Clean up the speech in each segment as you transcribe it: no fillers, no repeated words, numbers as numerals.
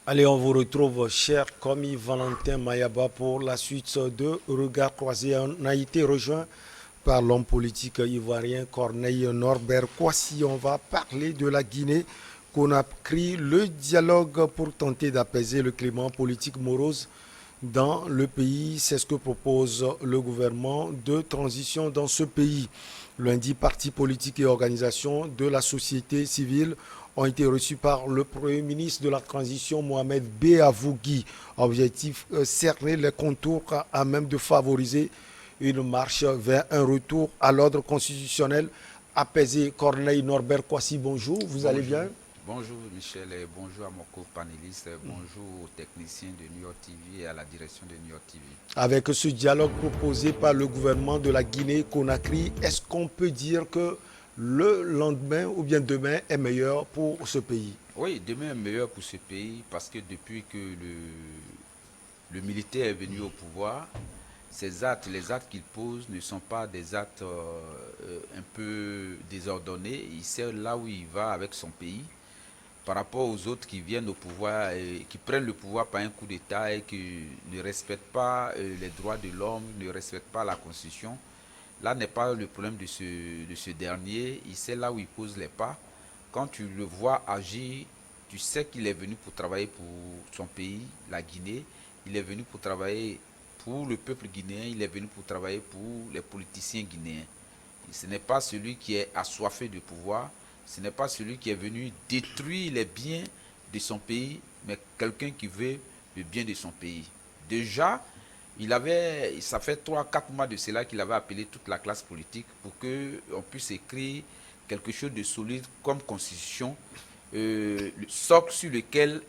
Allez, on vous retrouve, cher commis Valentin Mayaba, pour la suite de Regard croisé. On a été rejoint par l'homme politique ivoirien Corneille Norbert Kwasi. On va parler de la Guinée qu'on a pris le dialogue pour tenter d'apaiser le climat politique morose dans le pays. C'est ce que propose le gouvernement de transition dans ce pays. Lundi, partis politiques et organisations de la société civile ont été reçus par le Premier ministre de la Transition, Mohamed Beavougui. Objectif, cerner les contours à même de favoriser une marche vers un retour à l'ordre constitutionnel apaisé. Corneille Norbert Kwasi, bonjour, vous allez Bonjour. bien? Bonjour Michel et bonjour à mon co-panéliste, bonjour aux techniciens de New York TV et à la direction de New York TV. Avec ce dialogue proposé par le gouvernement de la Guinée-Conakry, est-ce qu'on peut dire que le lendemain ou bien demain est meilleur pour ce pays? Oui, demain est meilleur pour ce pays parce que depuis que le militaire est venu au pouvoir, les actes qu'il pose ne sont pas des actes un peu désordonnés. Il sait là où il va avec son pays par rapport aux autres qui viennent au pouvoir et qui prennent le pouvoir par un coup d'État et qui ne respectent pas les droits de l'homme, ne respectent pas la Constitution. Là n'est pas le problème de ce dernier. Il sait là où il pose les pas. Quand tu le vois agir, tu sais qu'il est venu pour travailler pour son pays, la Guinée. Il est venu pour travailler pour le peuple guinéen. Il est venu pour travailler pour les politiciens guinéens. Ce n'est pas celui qui est assoiffé de pouvoir. Ce n'est pas celui qui est venu détruire les biens de son pays, mais quelqu'un qui veut le bien de son pays. Déjà, ça fait 3, 4 mois de cela qu'il avait appelé toute la classe politique pour qu'on puisse écrire quelque chose de solide comme constitution, le socle sur lequel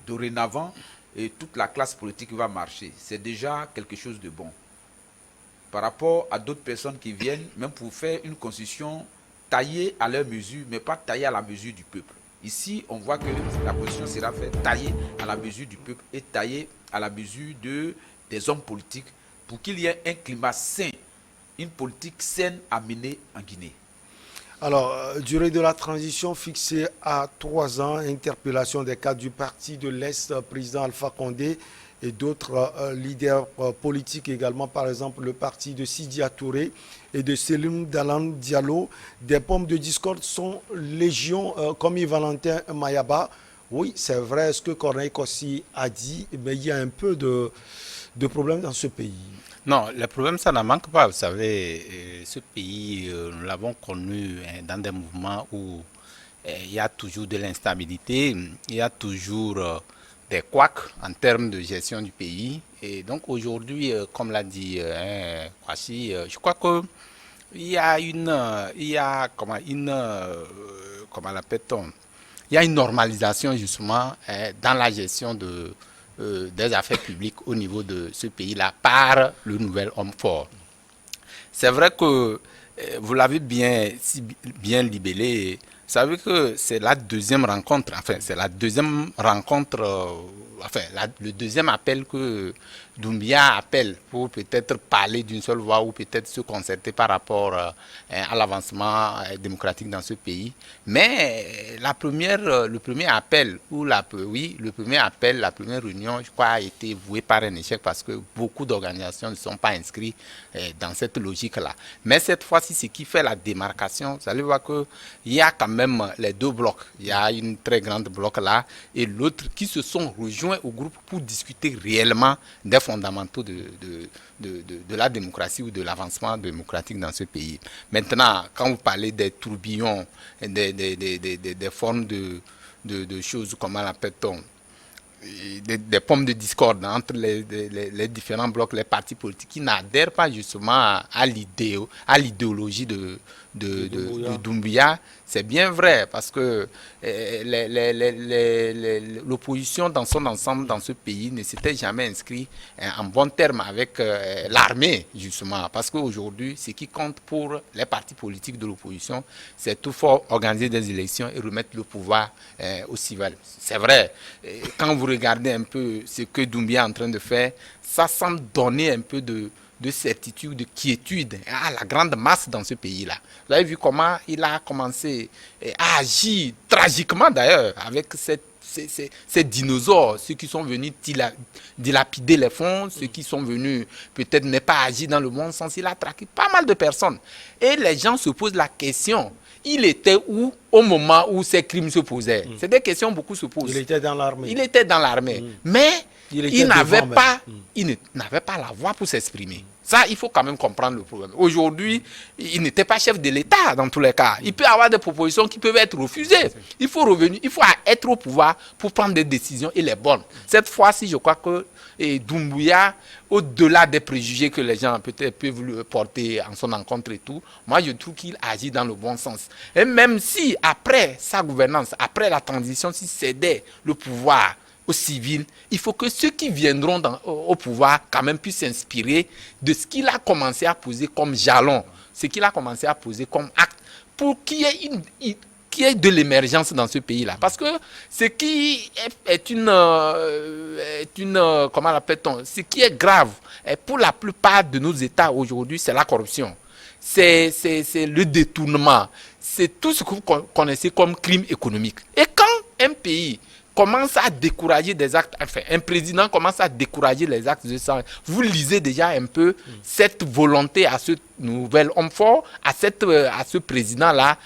dorénavant toute la classe politique va marcher. C'est déjà quelque chose de bon. Par rapport à d'autres personnes qui viennent, même pour faire une constitution taillée à leur mesure, mais pas taillée à la mesure du peuple. Ici, on voit que la constitution sera faite taillée à la mesure du peuple et taillée à la mesure des hommes politiques pour qu'il y ait un climat sain, une politique saine à mener en Guinée. Alors, durée de la transition fixée à 3 ans, interpellation des cadres du parti de l'Est, président Alpha Condé et d'autres leaders politiques également, par exemple le parti de Sidi Touré et de Selim Dalan Diallo. Des pommes de discorde sont légion, comme Valentin Mayaba. Oui, c'est vrai ce que Corneille Kossi a dit, mais il y a un peu de problèmes dans ce pays. Non, le problème, ça n'en manque pas. Vous savez, ce pays, nous l'avons connu dans des mouvements où il y a toujours de l'instabilité, il y a toujours des couacs en termes de gestion du pays. Et donc aujourd'hui, comme l'a dit Kwasi, je crois que comment l'appelle-t-on? Il y a une normalisation justement dans la gestion des affaires publiques au niveau de ce pays-là par le nouvel homme fort. C'est vrai que vous l'avez bien libellé. Vous savez que c'est la deuxième rencontre, enfin c'est la deuxième rencontre, le deuxième appel que Doumbia appelle pour peut-être parler d'une seule voix ou peut-être se concerter par rapport à l'avancement démocratique dans ce pays. Mais le premier appel, le premier appel, la première réunion, je crois, a été voué par un échec parce que beaucoup d'organisations ne sont pas inscrites dans cette logique-là. Mais cette fois-ci, ce qui fait la démarcation, vous allez voir qu'il y a quand même les deux blocs. Il y a une très grande bloc là et l'autre qui se sont rejoints au groupe pour discuter réellement des fondamentaux de la démocratie ou de l'avancement démocratique dans ce pays. Maintenant, quand vous parlez des tourbillons, des formes de choses, comment l'appelle-t-on, des pommes de discorde entre les différents blocs, les partis politiques qui n'adhèrent pas justement à l'idéologie de Doumbouya. C'est bien vrai parce que l'opposition dans son ensemble dans ce pays ne s'était jamais inscrite en bon terme avec l'armée justement parce qu'aujourd'hui ce qui compte pour les partis politiques de l'opposition c'est tout fort organiser des élections et remettre le pouvoir aux civils. C'est vrai, quand vous regardez un peu ce que Doumbia est en train de faire, ça semble donner un peu de certitude, de quiétude à la grande masse dans ce pays-là. Vous avez vu comment il a commencé à agir tragiquement d'ailleurs avec ces dinosaures, ceux qui sont venus dilapider les fonds, ceux qui sont venus peut-être ne pas agir dans le bon sens, il a traqué pas mal de personnes. Et les gens se posent la question, il était où au moment où ces crimes se posaient? C'est des questions beaucoup se posent. Il était dans l'armée. Il était dans l'armée. Mais il n'avait pas la voix pour s'exprimer. Ça, il faut quand même comprendre le problème. Aujourd'hui, il n'était pas chef de l'État dans tous les cas. Il peut y avoir des propositions qui peuvent être refusées. Il faut revenir, il faut être au pouvoir pour prendre des décisions et les bonnes. Cette fois-ci, je crois que Doumbouya, au-delà des préjugés que les gens peut-être peuvent lui porter en son encontre et tout, moi je trouve qu'il agit dans le bon sens. Et même si après sa gouvernance, après la transition, s'il cédait le pouvoir aux civils, il faut que ceux qui viendront au pouvoir quand même puissent s'inspirer de ce qu'il a commencé à poser comme jalon, ce qu'il a commencé à poser comme acte pour qu'il y ait de l'émergence dans ce pays-là. Parce que ce qui est comment l'appelle-t-on, ce qui est grave pour la plupart de nos États aujourd'hui, c'est la corruption. C'est le détournement. C'est tout ce que vous connaissez comme crime économique. Et quand un pays commence à décourager des actes, enfin, un président commence à décourager les actes de sang, vous lisez déjà un peu cette volonté à ce nouvel homme fort, à ce président-là,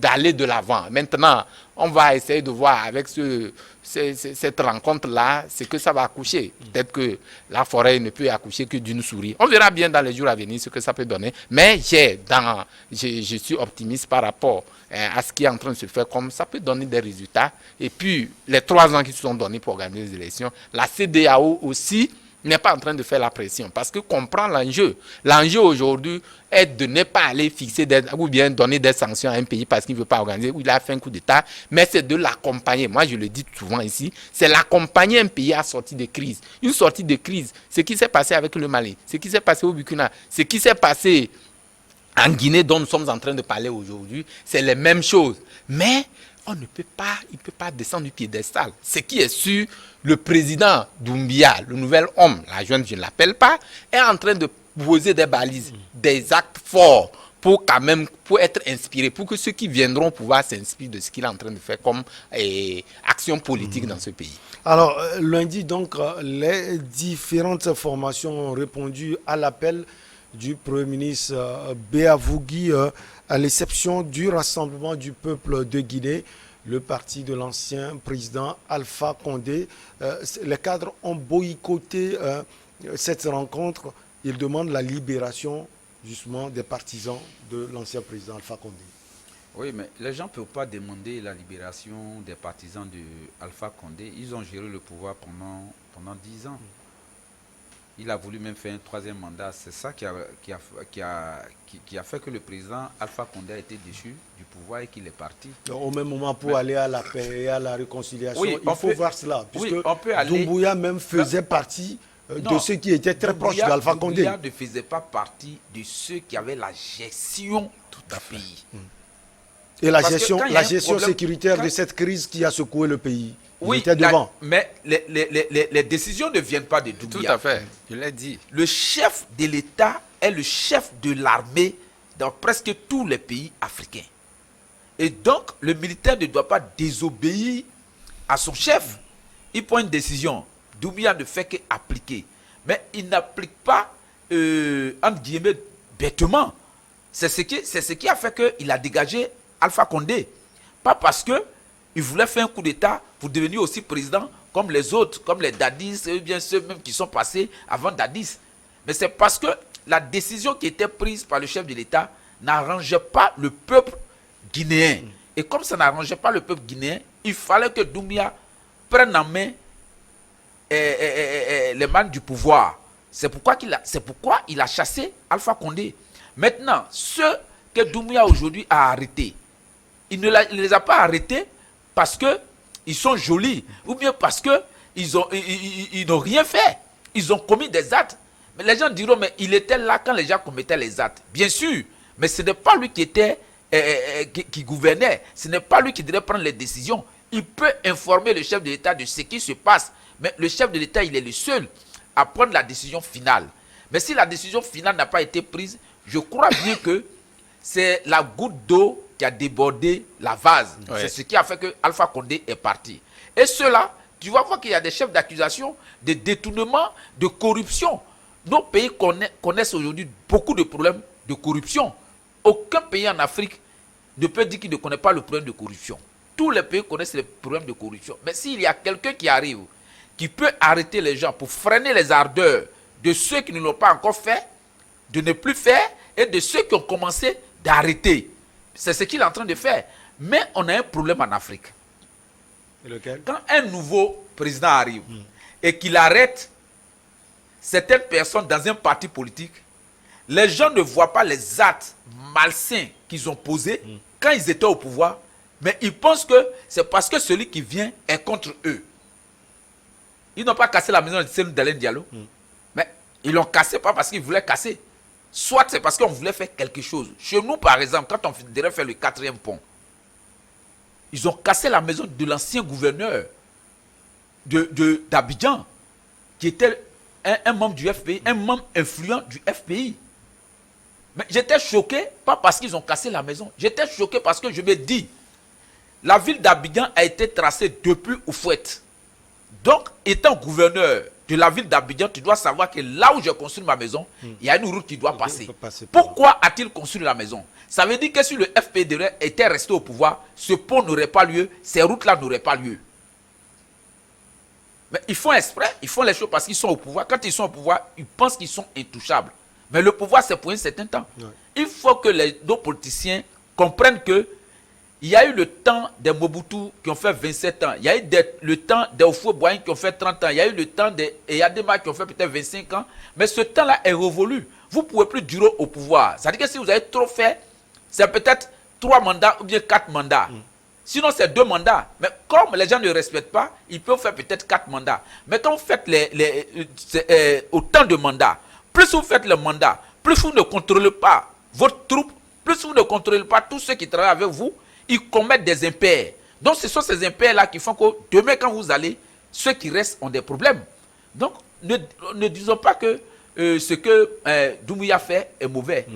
d'aller de l'avant. Maintenant, on va essayer de voir avec cette rencontre-là ce que ça va accoucher. Peut-être que la forêt ne peut accoucher que d'une souris. On verra bien dans les jours à venir ce que ça peut donner. Mais je suis optimiste par rapport à ce qui est en train de se faire, comme ça peut donner des résultats. Et puis, les 3 ans qui se sont donnés pour organiser les élections, la CEDEAO aussi n'est pas en train de faire la pression parce que comprend l'enjeu. L'enjeu aujourd'hui est de ne pas aller fixer ou bien donner des sanctions à un pays parce qu'il ne veut pas organiser ou il a fait un coup d'État, mais c'est de l'accompagner. Moi, je le dis souvent ici, c'est l'accompagner un pays à sortir de crise. Une sortie de crise, ce qui s'est passé avec le Mali, ce qui s'est passé au Burkina, ce qui s'est passé en Guinée dont nous sommes en train de parler aujourd'hui, c'est les mêmes choses. Mais il ne peut pas descendre du piédestal. Ce qui est sûr, le président Doumbouya, le nouvel homme, la jeune, je ne l'appelle pas, est en train de poser des balises, des actes forts pour être inspiré, pour que ceux qui viendront pouvoir s'inspirer de ce qu'il est en train de faire comme action politique dans ce pays. Alors, lundi, donc, les différentes formations ont répondu à l'appel du Premier ministre Béavougui, à l'exception du Rassemblement du peuple de Guinée, le parti de l'ancien président Alpha Condé. Les cadres ont boycotté cette rencontre. Ils demandent la libération justement des partisans de l'ancien président Alpha Condé. Oui, mais les gens ne peuvent pas demander la libération des partisans de Alpha Condé. Ils ont géré le pouvoir pendant 10 ans. Il a voulu même faire un 3e mandat. C'est ça qui a fait que le président Alpha Condé a été déchu du pouvoir et qu'il est parti. Donc, au même moment, pour aller à la paix et à la réconciliation, oui, il faut voir cela. Puisque oui, on peut aller, Doumbouya même faisait partie de ceux qui étaient très proches d'Alpha Condé. Doumbouya ne faisait pas partie de ceux qui avaient la gestion du pays. Et la gestion sécuritaire de cette crise qui a secoué le pays. Oui, était devant. Mais les décisions ne viennent pas de Doumbouya. Tout à fait, je l'ai dit. Le chef de l'État est le chef de l'armée dans presque tous les pays africains. Et donc, le militaire ne doit pas désobéir à son chef. Il prend une décision. Doumbouya ne fait qu'appliquer. Mais il n'applique pas, entre guillemets, bêtement. C'est ce qui a fait qu'il a dégagé Alpha Condé. Pas parce qu'il voulait faire un coup d'État pour devenir aussi président comme les autres, comme les Dadis, et bien ceux même qui sont passés avant Dadis. Mais c'est parce que la décision qui était prise par le chef de l'État n'arrangeait pas le peuple guinéen. Et comme ça n'arrangeait pas le peuple guinéen, il fallait que Doumbouya prenne en main les mains du pouvoir. C'est pourquoi il a chassé Alpha Condé. Maintenant, ceux que Doumbouya aujourd'hui a arrêtés, il ne les a pas arrêtés parce qu'ils sont jolis ou bien parce qu'ils n'ont rien fait. Ils ont commis des actes. Mais les gens diront, mais il était là quand les gens commettaient les actes. Bien sûr, mais ce n'est pas lui qui gouvernait. Ce n'est pas lui qui devait prendre les décisions. Il peut informer le chef de l'État de ce qui se passe. Mais le chef de l'État, il est le seul à prendre la décision finale. Mais si la décision finale n'a pas été prise, je crois bien que c'est la goutte d'eau qui a débordé la vase. Ouais. C'est ce qui a fait que Alpha Condé est parti. Et ceux-là, tu vas voir qu'il y a des chefs d'accusation, de détournement, de corruption. Nos pays connaissent aujourd'hui beaucoup de problèmes de corruption. Aucun pays en Afrique ne peut dire qu'il ne connaît pas le problème de corruption. Tous les pays connaissent les problèmes de corruption. Mais s'il y a quelqu'un qui arrive, qui peut arrêter les gens pour freiner les ardeurs de ceux qui ne l'ont pas encore fait, de ne plus faire, et de ceux qui ont commencé d'arrêter. C'est ce qu'il est en train de faire. Mais on a un problème en Afrique. Et lequel? Quand un nouveau président arrive et qu'il arrête certaines personnes dans un parti politique, les gens ne voient pas les actes malsains qu'ils ont posés quand ils étaient au pouvoir, mais ils pensent que c'est parce que celui qui vient est contre eux. Ils n'ont pas cassé la maison de Cellou Dalein Diallo, mais ils l'ont cassé pas parce qu'ils voulaient casser. Soit c'est parce qu'on voulait faire quelque chose. Chez nous, par exemple, quand on devait faire le 4e pont, ils ont cassé la maison de l'ancien gouverneur d'Abidjan, qui était un membre du FPI, un membre influent du FPI. Mais j'étais choqué, pas parce qu'ils ont cassé la maison, j'étais choqué parce que je me dis, la ville d'Abidjan a été tracée depuis Oufouette. Donc, étant gouverneur de la ville d'Abidjan, tu dois savoir que là où j'ai construit ma maison, il y a une route qui doit passer. Pourquoi a-t-il construit la maison? Ça veut dire que si le FPI était resté au pouvoir, ce pont n'aurait pas lieu, ces routes-là n'auraient pas lieu. Mais ils font exprès, ils font les choses parce qu'ils sont au pouvoir. Quand ils sont au pouvoir, ils pensent qu'ils sont intouchables. Mais le pouvoir, c'est pour un certain temps. Ouais. Il faut que nos politiciens comprennent que il y a eu le temps des Mobutu qui ont fait 27 ans. Il y a eu le temps des Houphouët-Boigny qui ont fait 30 ans. Il y a eu le temps des Eyadema qui ont fait peut-être 25 ans. Mais ce temps-là est révolu. Vous ne pouvez plus durer au pouvoir. Ça veut dire que si vous avez trop fait, c'est peut-être 3 mandats ou bien 4 mandats. Sinon, c'est 2 mandats. Mais comme les gens ne respectent pas, ils peuvent faire peut-être 4 mandats. Mais quand vous faites autant de mandats, plus vous faites le mandat, plus vous ne contrôlez pas votre troupe, plus vous ne contrôlez pas tous ceux qui travaillent avec vous, ils commettent des impairs. Donc, ce sont ces impairs-là qui font que demain, quand vous allez, ceux qui restent ont des problèmes. Donc, ne disons pas que ce que Doumbouya fait est mauvais.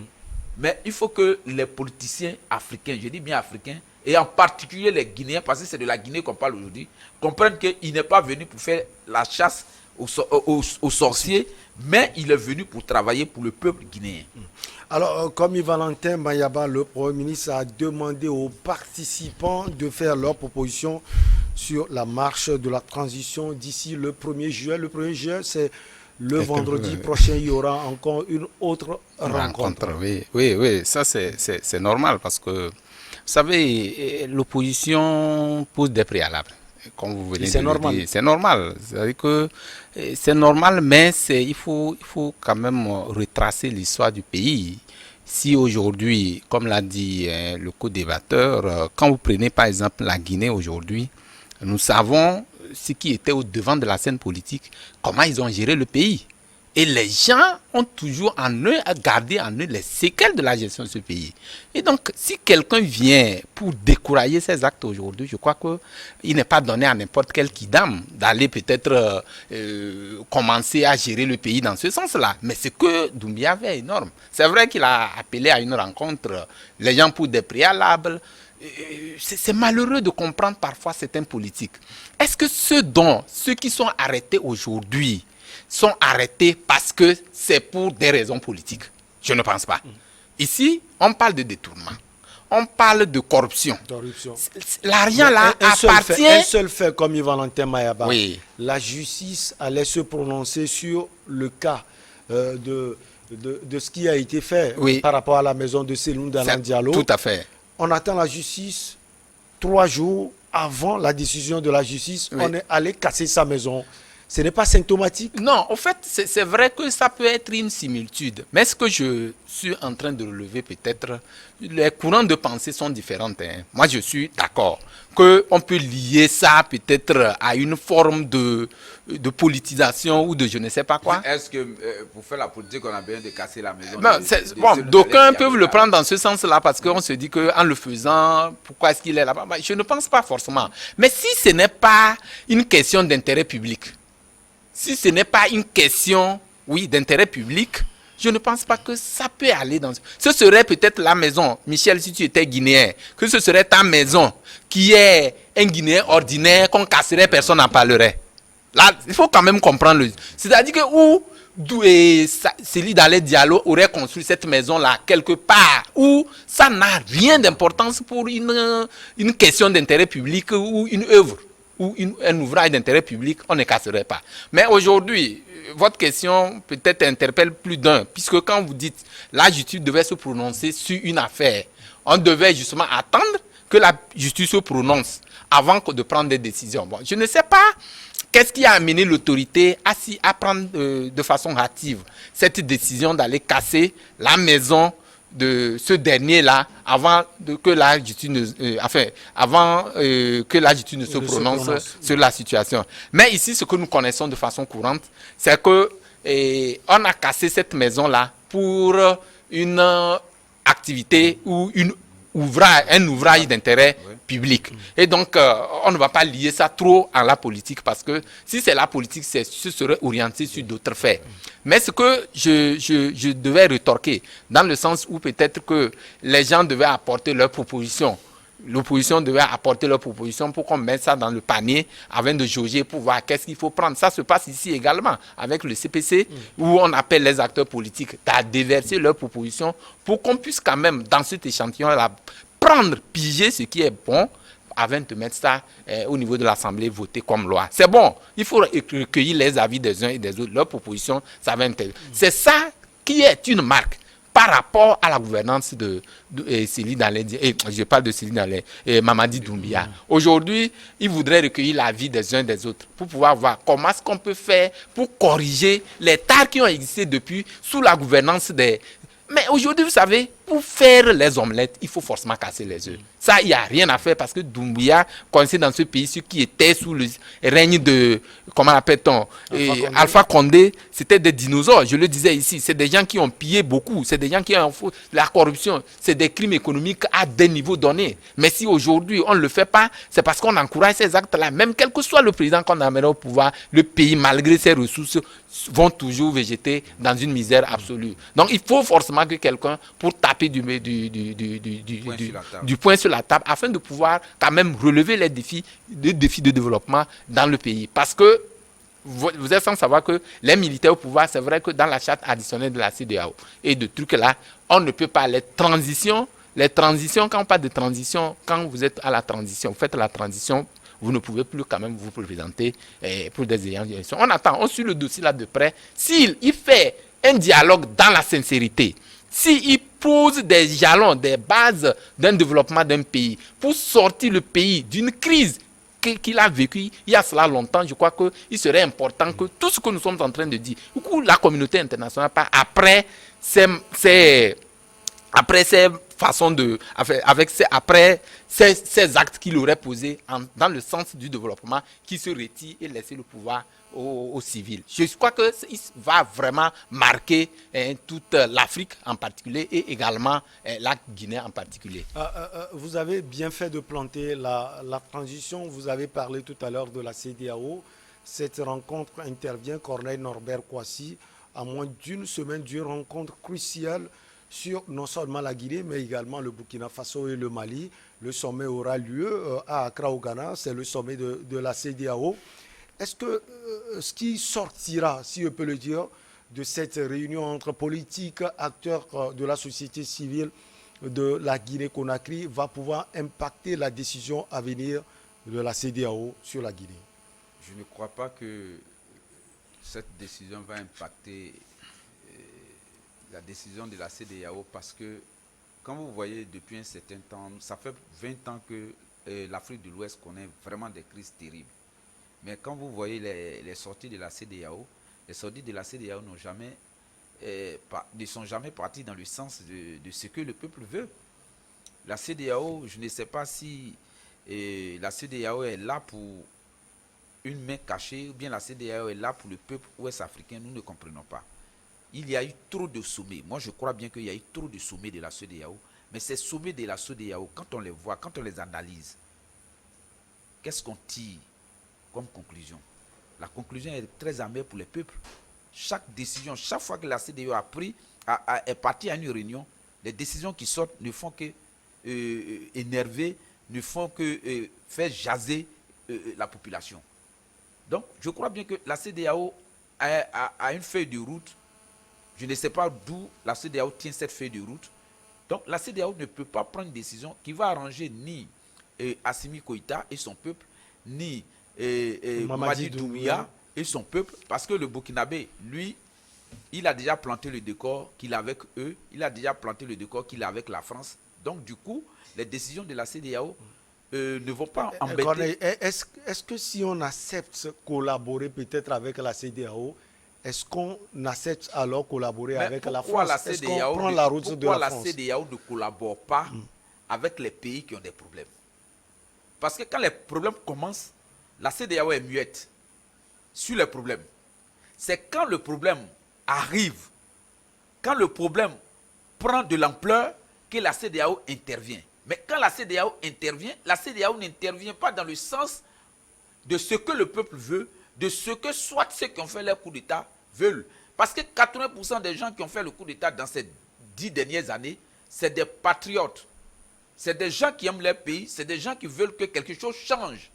Mais il faut que les politiciens africains, je dis bien africains, et en particulier les Guinéens, parce que c'est de la Guinée qu'on parle aujourd'hui, comprennent qu'il n'est pas venu pour faire la chasse aux sorciers, mais il est venu pour travailler pour le peuple guinéen. Alors, comme Valentin Mayaba, le Premier ministre, a demandé aux participants de faire leurs propositions sur la marche de la transition d'ici le 1er juillet. Le 1er juillet, c'est le vendredi prochain, il y aura encore une autre rencontre. Oui, ça c'est normal parce que, vous savez, l'opposition pose des préalables. Comme vous venez de le dire, c'est normal. C'est-à-dire que c'est normal, mais il faut quand même retracer l'histoire du pays. Si aujourd'hui, comme l'a dit le co-débatteur, quand vous prenez par exemple la Guinée aujourd'hui, nous savons ce qui était au devant de la scène politique, comment ils ont géré le pays. Et les gens ont toujours en eux, à garder en eux les séquelles de la gestion de ce pays. Et donc, si quelqu'un vient pour décourager ces actes aujourd'hui, je crois qu'il n'est pas donné à n'importe quel kidam d'aller peut-être commencer à gérer le pays dans ce sens-là. Mais ce que Doumbouya avait est énorme. C'est vrai qu'il a appelé à une rencontre, les gens pour des préalables. C'est malheureux de comprendre parfois certains politiques. Est-ce que ceux qui sont arrêtés aujourd'hui sont arrêtés parce que c'est pour des raisons politiques? Je ne pense pas. Ici, on parle de détournement. On parle de corruption. L'argent là appartient... Un seul fait comme Valentin Mayaba. Oui. La justice allait se prononcer sur le cas de ce qui a été fait par rapport à la maison de Cellou Dalein Diallo. Tout à fait. On attend la justice 3 jours avant la décision de la justice. On est allé casser sa maison. Ce n'est pas symptomatique? Non, en fait, c'est vrai que ça peut être une similitude. Mais ce que je suis en train de relever, peut-être, les courants de pensée sont différents. Moi, je suis d'accord qu'on peut lier ça peut-être à une forme de politisation ou de je ne sais pas quoi. Est-ce que pour faire la politique, on a besoin de casser la maison? D'aucuns peuvent le prendre dans ce sens-là parce qu'on se dit qu'en le faisant, pourquoi est-ce qu'il est là-bas? Je ne pense pas forcément. Mais si ce n'est pas une question d'intérêt public, si ce n'est pas une question, d'intérêt public, je ne pense pas que ça peut aller dans... Ce serait peut-être la maison, Michel, si tu étais guinéen, que ce serait ta maison qui est un Guinéen ordinaire qu'on casserait, personne n'en parlerait. Là, il faut quand même comprendre. C'est-à-dire que où Céline Dalé Diallo aurait construit cette maison-là quelque part où ça n'a rien d'importance pour une question d'intérêt public ou une œuvre ou un ouvrage d'intérêt public, on ne casserait pas. Mais aujourd'hui, votre question peut-être interpelle plus d'un, puisque quand vous dites la justice devait se prononcer sur une affaire, on devait justement attendre que la justice se prononce avant de prendre des décisions. Bon, je ne sais pas qu'est-ce qui a amené l'autorité à prendre de façon hâtive cette décision d'aller casser la maison de ce dernier-là avant que la justice ne se prononce sur la situation. Mais ici, ce que nous connaissons de façon courante, c'est que on a cassé cette maison-là pour une activité ou un ouvrage d'intérêt public. Et donc, on ne va pas lier ça trop à la politique, parce que si c'est la politique, ce serait orienté sur d'autres faits. Mais ce que je devais rétorquer, dans le sens où peut-être que les gens devaient apporter leurs propositions. L'opposition devait apporter leurs propositions pour qu'on mette ça dans le panier avant de jauger pour voir qu'est-ce qu'il faut prendre. Ça se passe ici également avec le CPC, où on appelle les acteurs politiques à déverser leurs propositions pour qu'on puisse quand même, dans cet échantillon-là, prendre, piger ce qui est bon avant de mettre ça au niveau de l'Assemblée, voter comme loi. C'est bon, il faut recueillir les avis des uns et des autres, leurs propositions, ça va intéresser. C'est ça qui est une marque par rapport à la gouvernance de Céline Dalé, je parle de Céline Dalé, et Mamadi Doumbia. Aujourd'hui, ils voudraient recueillir l'avis des uns et des autres pour pouvoir voir comment est-ce qu'on peut faire pour corriger les tares qui ont existé depuis sous la gouvernance des... Mais aujourd'hui, vous savez, pour faire les omelettes, il faut forcément casser les œufs. Ça, il n'y a rien à faire, parce que Doumbia, connaissait dans ce pays, ceux qui étaient sous le règne de, comment appelle-t-on, Alpha Condé, c'était des dinosaures, je le disais ici. C'est des gens qui ont pillé beaucoup, c'est des gens qui ont fait la corruption, c'est des crimes économiques à des niveaux donnés. Mais si aujourd'hui, on ne le fait pas, c'est parce qu'on encourage ces actes-là. Même quel que soit le président qu'on amène au pouvoir, le pays, malgré ses ressources, vont toujours végéter dans une misère absolue. Donc, il faut forcément que quelqu'un, pour taper du poing sur la table, afin de pouvoir quand même relever les défis de développement dans le pays. Parce que vous êtes sans savoir que les militaires au pouvoir, c'est vrai que dans la charte additionnelle de la CEDEAO et de trucs là, on ne peut pas les transitions, quand on parle de transition, quand vous êtes à la transition, vous faites la transition, vous ne pouvez plus quand même vous présenter pour des ayants d'élection. On attend, on suit le dossier là de près. S'il fait un dialogue dans la sincérité, s'il pose des jalons, des bases d'un développement d'un pays pour sortir le pays d'une crise qu'il a vécue il y a cela longtemps, je crois qu'il serait important que tout ce que nous sommes en train de dire, la communauté internationale, après ces façons de, après ces actes qu'il aurait posés dans le sens du développement, qui se retire et laisser le pouvoir aux civils. Je crois qu'il va vraiment marquer toute l'Afrique en particulier et également la Guinée en particulier. Vous avez bien fait de planter la transition. Vous avez parlé tout à l'heure de la CEDEAO. Cette rencontre intervient, Corneille Norbert Kouassi, à moins d'une semaine d'une rencontre cruciale sur non seulement la Guinée, mais également le Burkina Faso et le Mali. Le sommet aura lieu à Accra au Ghana, c'est le sommet de la CEDEAO. Est-ce que ce qui sortira, si je peux le dire, de cette réunion entre politiques, acteurs de la société civile de la Guinée-Conakry va pouvoir impacter la décision à venir de la CEDEAO sur la Guinée? Je ne crois pas que cette décision va impacter la décision de la CEDEAO, parce que, quand vous voyez depuis un certain temps, ça fait 20 ans que l'Afrique de l'Ouest connaît vraiment des crises terribles. Mais quand vous voyez les sorties de la CEDEAO, les sorties de la CEDEAO ne sont jamais parties dans le sens de ce que le peuple veut. La CEDEAO, je ne sais pas si la CEDEAO est là pour une main cachée, ou bien la CEDEAO est là pour le peuple ouest-africain, nous ne comprenons pas. Il y a eu trop de sommets. Moi, je crois bien qu'il y a eu trop de sommets de la CEDEAO. Mais ces sommets de la CEDEAO, quand on les voit, quand on les analyse, qu'est-ce qu'on tire comme conclusion? La conclusion est très amère pour les peuples. Chaque décision, chaque fois que la CEDEAO est partie à une réunion, les décisions qui sortent ne font que énerver ne font que faire jaser la population. Donc, je crois bien que la CEDEAO a une feuille de route. Je ne sais pas d'où la CEDEAO tient cette feuille de route. Donc, la CEDEAO ne peut pas prendre une décision qui va arranger ni Assimi Goïta et son peuple, ni Mamadi Doumbouya et son peuple, parce que le Burkinabé, lui, il a déjà planté le décor qu'il a avec eux, il a déjà planté le décor qu'il a avec la France. Donc, du coup, les décisions de la CEDEAO ne vont pas embêter. Est-ce que si on accepte collaborer peut-être avec la CEDEAO, est-ce qu'on accepte alors collaborer avec la France? Est-ce qu'on prend la route de la France? Pourquoi la CEDEAO ne collabore pas avec les pays qui ont des problèmes? Parce que quand les problèmes commencent, la CEDEAO est muette sur les problèmes. C'est quand le problème arrive, quand le problème prend de l'ampleur, que la CEDEAO intervient. Mais quand la CEDEAO intervient, la CEDEAO n'intervient pas dans le sens de ce que le peuple veut, de ce que soit ceux qui ont fait leur coup d'État veulent. Parce que 80% des gens qui ont fait le coup d'État dans ces 10 dernières années, c'est des patriotes. C'est des gens qui aiment leur pays, c'est des gens qui veulent que quelque chose change.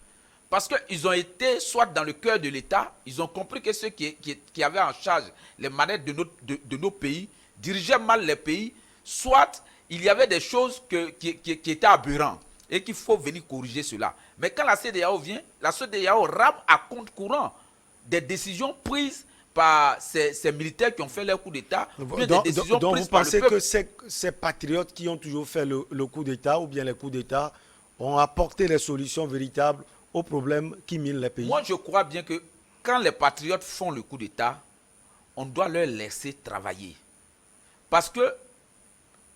Parce qu'ils ont été soit dans le cœur de l'État, ils ont compris que ceux qui avaient en charge les manettes de nos pays dirigeaient mal les pays, soit il y avait des choses qui étaient aberrantes et qu'il faut venir corriger cela. Mais quand la CEDEAO vient, la CEDEAO rame à compte courant des décisions prises par ces militaires qui ont fait leur coup d'État. Donc vous pensez que ces patriotes qui ont toujours fait le coup d'État ou bien les coups d'État ont apporté les solutions véritables aux problèmes qui minent les pays? Moi, je crois bien que quand les patriotes font le coup d'État, on doit leur laisser travailler. Parce que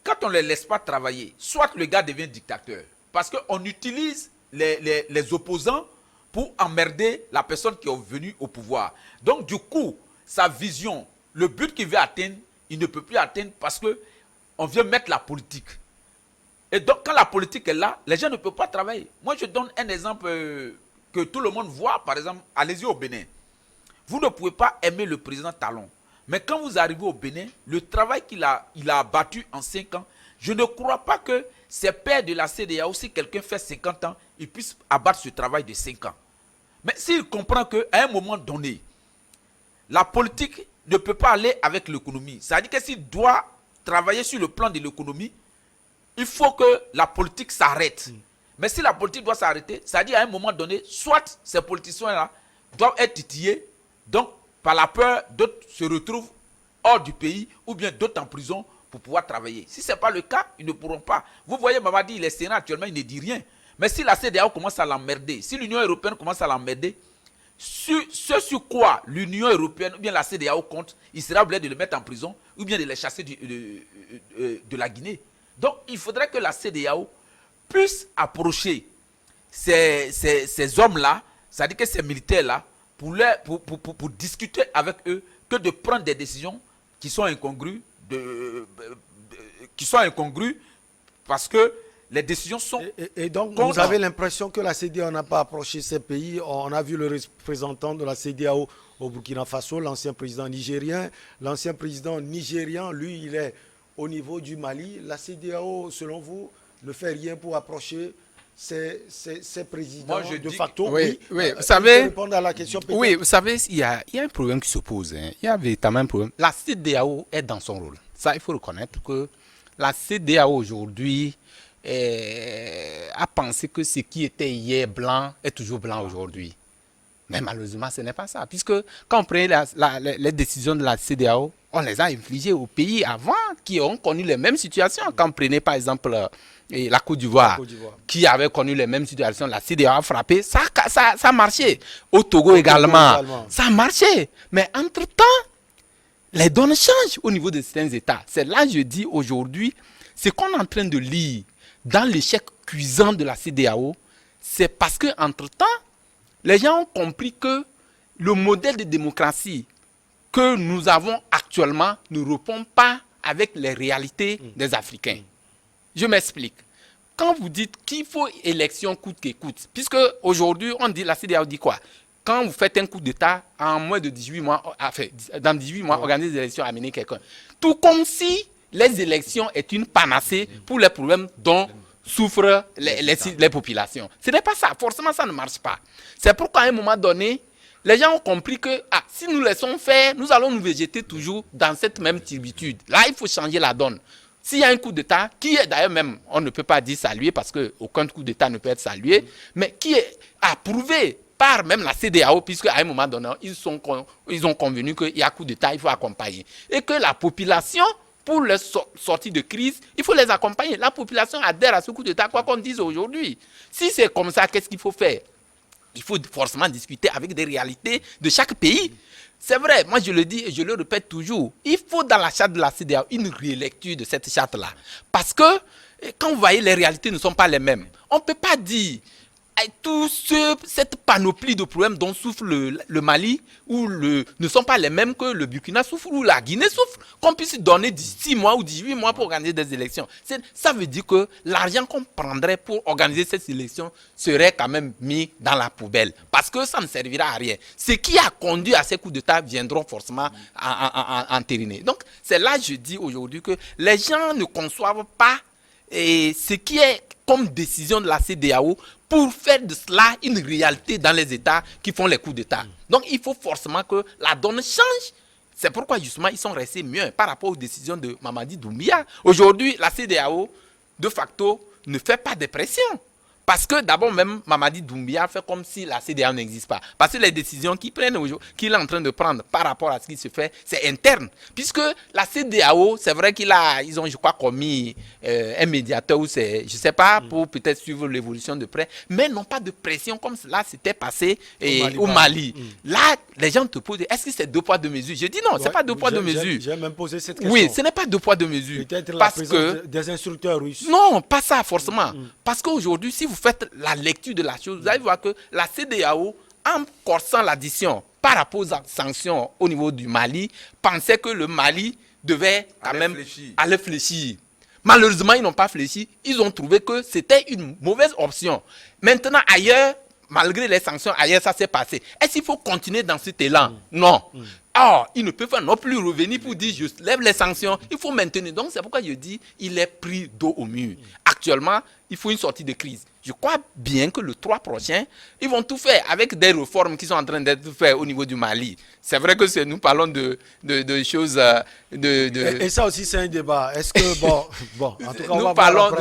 quand on ne les laisse pas travailler, soit le gars devient dictateur, parce qu'on utilise les opposants pour emmerder la personne qui est venue au pouvoir. Donc, du coup, sa vision, le but qu'il veut atteindre, il ne peut plus atteindre parce qu'on vient mettre la politique. Et donc, quand la politique est là, les gens ne peuvent pas travailler. Moi, je donne un exemple que tout le monde voit. Par exemple, allez-y au Bénin. Vous ne pouvez pas aimer le président Talon. Mais quand vous arrivez au Bénin, le travail qu'il a abattu en 5 ans, je ne crois pas que ces pairs de la CEDEAO, si quelqu'un fait 50 ans, il puisse abattre ce travail de 5 ans. Mais s'il comprend qu'à un moment donné, la politique ne peut pas aller avec l'économie. C'est-à-dire que s'il doit travailler sur le plan de l'économie, il faut que la politique s'arrête. Mais si la politique doit s'arrêter, c'est-à-dire à un moment donné, soit ces politiciens-là doivent être titillés, donc par la peur, d'autres se retrouvent hors du pays ou bien d'autres en prison pour pouvoir travailler. Si ce n'est pas le cas, ils ne pourront pas. Vous voyez, Mamadi, il est sénat actuellement, il ne dit rien. Mais si la CEDEAO commence à l'emmerder, si l'Union européenne commence à l'emmerder, ce sur quoi l'Union européenne ou bien la CEDEAO compte, il sera obligé de le mettre en prison ou bien de les chasser de la Guinée. Donc, il faudrait que la CEDEAO puisse approcher ces hommes-là, c'est-à-dire que ces militaires-là, pour discuter avec eux, que de prendre des décisions qui sont incongrues, parce que les décisions sont... Et donc, vous avez l'impression que la CEDEAO n'a pas approché ces pays. On a vu le représentant de la CEDEAO au Burkina Faso, l'ancien président nigérien. L'ancien président nigérian, lui, il est au niveau du Mali. La CEDEAO, selon vous, ne fait rien pour approcher ces présidents de facto. Oui, vous savez, répondre à la question, oui, vous savez, il y a un problème qui se pose. Il y a véritablement un problème. La CEDEAO est dans son rôle. Ça, il faut reconnaître que la CEDEAO aujourd'hui a pensé que ce qui était hier blanc est toujours blanc aujourd'hui. Mais malheureusement, ce n'est pas ça. Puisque quand on prenait les décisions de la CEDEAO, on les a infligées aux pays avant qui ont connu les mêmes situations. Quand on prenait par exemple la Côte d'Ivoire, qui avait connu les mêmes situations, la CEDEAO a frappé, ça a marché. Au Togo également, ça a marché. Mais entre-temps, les données changent au niveau de certains États. C'est là que je dis aujourd'hui, ce qu'on est en train de lire dans l'échec cuisant de la CEDEAO, c'est parce qu'entre-temps, les gens ont compris que le modèle de démocratie que nous avons actuellement ne répond pas avec les réalités des Africains. Je m'explique. Quand vous dites qu'il faut élection coûte que coûte, puisque aujourd'hui, on dit, la CEDEAO dit quoi? Quand vous faites un coup d'État, en moins de 18 mois, enfin, dans 18 mois, organisez des élections, amenez quelqu'un. Tout comme si les élections est une panacée pour les problèmes dont souffrent les populations. Ce n'est pas ça. Forcément, ça ne marche pas. C'est pourquoi, à un moment donné, les gens ont compris que si nous laissons faire, nous allons nous végéter toujours dans cette même turbitude. Là, il faut changer la donne. S'il y a un coup d'État, qui est d'ailleurs même, on ne peut pas dire salué, parce qu'aucun coup d'État ne peut être salué, mais qui est approuvé par même la CEDEAO, puisqu'à un moment donné, ils ont convenu qu'il y a coup d'État, il faut accompagner. Et que la population, pour leur sortie de crise, il faut les accompagner. La population adhère à ce coup d'État, quoi qu'on dise aujourd'hui. Si c'est comme ça, qu'est-ce qu'il faut faire? Il faut forcément discuter avec des réalités de chaque pays. C'est vrai, moi je le dis et je le répète toujours, il faut dans la charte de la CEDEAO une relecture de cette charte-là. Parce que quand vous voyez, les réalités ne sont pas les mêmes. On ne peut pas dire cette panoplie de problèmes dont souffre le Mali ne sont pas les mêmes que le Burkina souffre ou la Guinée souffre, qu'on puisse donner 6 mois ou 18 mois pour organiser des élections. Ça veut dire que l'argent qu'on prendrait pour organiser ces élections serait quand même mis dans la poubelle, parce que ça ne servira à rien. Ce qui a conduit à ces coups d'État viendront forcément entériner. Donc c'est là que je dis aujourd'hui que les gens ne conçoivent pas ce qui est comme décision de la CEDEAO pour faire de cela une réalité dans les États qui font les coups d'État. Donc il faut forcément que la donne change. C'est pourquoi justement ils sont restés mieux par rapport aux décisions de Mamadi Doumbouya. Aujourd'hui, la CEDEAO, de facto, ne fait pas de pression. Parce que d'abord même, Mamadi Doumbouya fait comme si la CEDEAO n'existe pas. Parce que les décisions qu'il est en train de prendre par rapport à ce qui se fait, c'est interne. Puisque la CEDEAO, c'est vrai ils ont, je crois, commis un médiateur, ou je ne sais pas, pour peut-être suivre l'évolution de près, mais non pas de pression comme cela s'était passé au Mali. Là, les gens te posent, est-ce que c'est 2 poids 2 mesures? Je dis non, ce n'est pas 2 poids 2 mesures. J'ai même posé cette question. Oui, ce n'est pas 2 poids 2 mesures. Peut-être la présence des instructeurs russes. Non, pas ça forcément. Parce qu'aujourd'hui, si vous faites la lecture de la chose, vous allez voir que la CEDEAO, en corsant l'addition par rapport aux sanctions au niveau du Mali, pensait que le Mali devait quand même aller fléchir. Malheureusement, ils n'ont pas fléchi. Ils ont trouvé que c'était une mauvaise option. Maintenant, ailleurs, malgré les sanctions, ailleurs, ça s'est passé. Est-ce qu'il faut continuer dans cet élan? Non. Or, ils ne peuvent pas non plus revenir pour dire je lève les sanctions. Il faut maintenir. Donc, c'est pourquoi je dis il est pris dos au mur. Actuellement, il faut une sortie de crise. Je crois bien que le 3 prochain, ils vont tout faire avec des réformes qui sont en train d'être faites au niveau du Mali. C'est vrai que nous parlons de choses... Et ça aussi, c'est un débat. Est-ce que... Bon, en tout cas, nous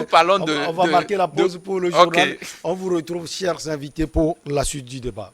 parlons on va marquer la pause pour le journal. Okay. On vous retrouve, chers invités, pour la suite du débat.